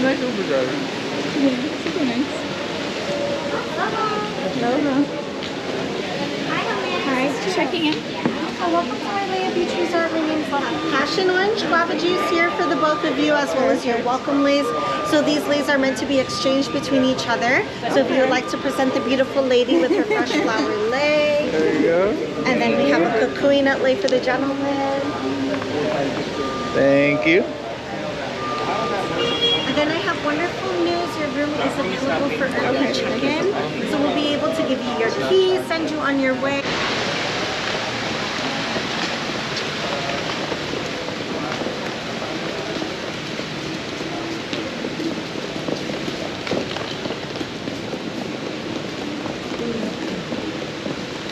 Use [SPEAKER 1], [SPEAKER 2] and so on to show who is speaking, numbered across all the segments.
[SPEAKER 1] nice Uber driver.
[SPEAKER 2] Yeah, super nice. Aloha. Hi, just checking in.
[SPEAKER 3] Oh, welcome to Wailea Beach Resort. My name's Passion Orange guava juice here for the both of you, as well as your welcome leis. So these leis are meant to be exchanged between each other. So if you would like to present the beautiful lady with her fresh flower lei.
[SPEAKER 1] There you go.
[SPEAKER 3] And then we have a kukui nut lei for the gentleman.
[SPEAKER 1] Thank you.
[SPEAKER 3] And then I have wonderful news. Your room is available for early check-in. So we'll be able to give you your keys, send you on your way.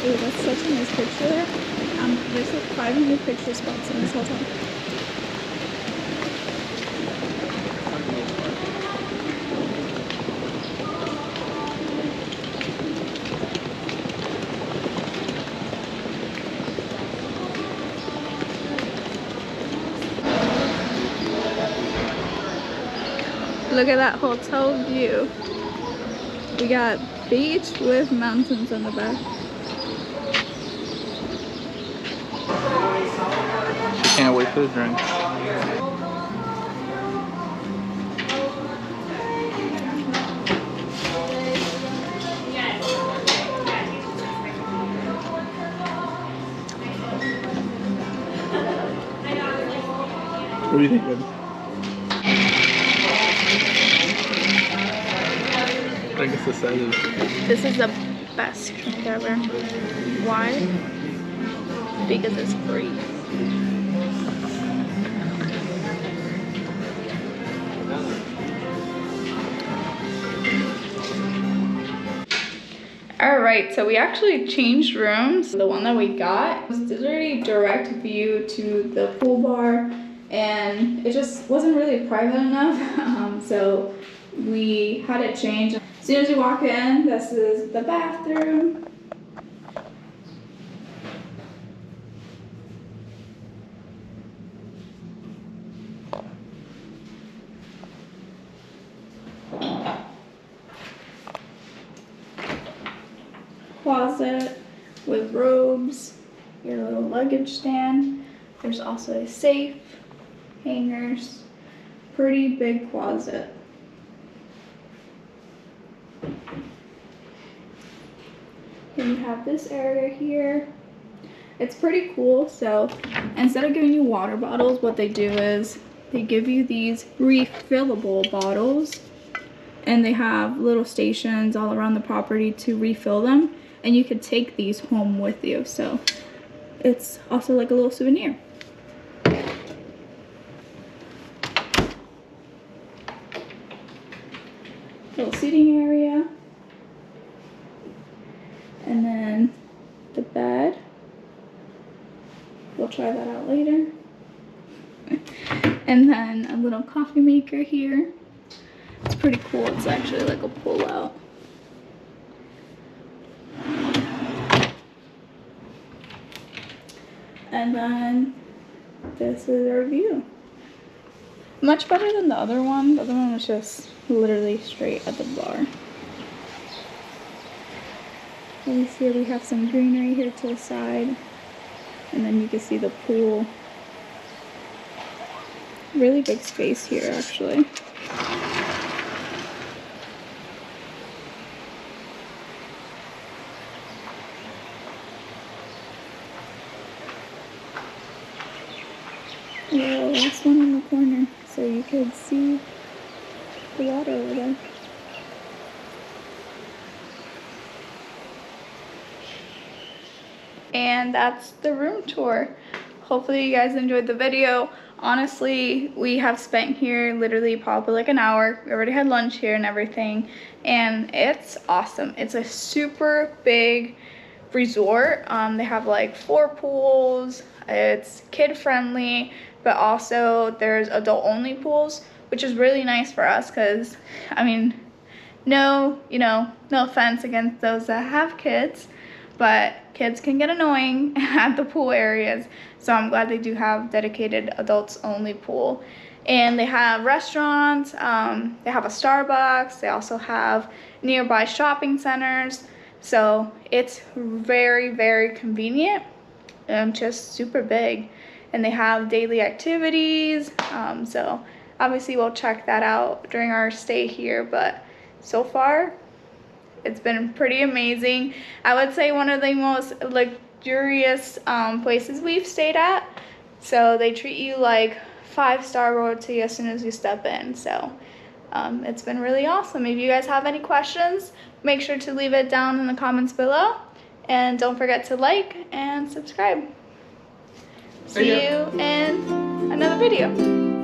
[SPEAKER 2] Ooh, that's such a nice picture there. There's like 500 picture spots in this hotel. Look at that hotel view. We got beach with mountains on the back.
[SPEAKER 1] Can't wait for the drinks. What do you think, babe? I think it's the size.
[SPEAKER 2] This is the best drink ever. Why? Because it's free. Alright, so we actually changed rooms. The one that we got was literally direct view to the pool bar, and it just wasn't really private enough. So we had it changed. As soon as you walk in, this is the bathroom. Closet with robes, your little luggage stand. There's also a safe, hangers, pretty big closet. Then you have this area here. It's pretty cool. So instead of giving you water bottles, what they do is they give you these refillable bottles, and they have little stations all around the property to refill them, and you could take these home with you. So it's also like a little souvenir. Little seating area. And then the bed. We'll try that out later. And then a little coffee maker here. It's pretty cool. It's actually like a pull out. And then this is our view. Much better than the other one. The other one was just literally straight at the bar. And you see we have some greenery here to the side. And then you can see the pool. Really big space here actually. Yeah, last one in the corner, so you could see the water over there. And that's the room tour. Hopefully you guys enjoyed the video. Honestly, we have spent here literally probably like an hour. We already had lunch here and everything, and it's awesome. It's a super big resort. They have like 4 pools. It's kid friendly, but also there's adult only pools, which is really nice for us because, I mean, no offense against those that have kids, but kids can get annoying at the pool areas. So I'm glad they do have dedicated adults only pool. And they have restaurants, they have a Starbucks, they also have nearby shopping centers. So it's very, very convenient and just super big. And they have daily activities. So obviously we'll check that out during our stay here, but so far it's been pretty amazing. I would say one of the most luxurious places we've stayed at. So they treat you like 5-star royalty as soon as you step in. So it's been really awesome. If you guys have any questions, make sure to leave it down in the comments below. And don't forget to like and subscribe. See you in another video.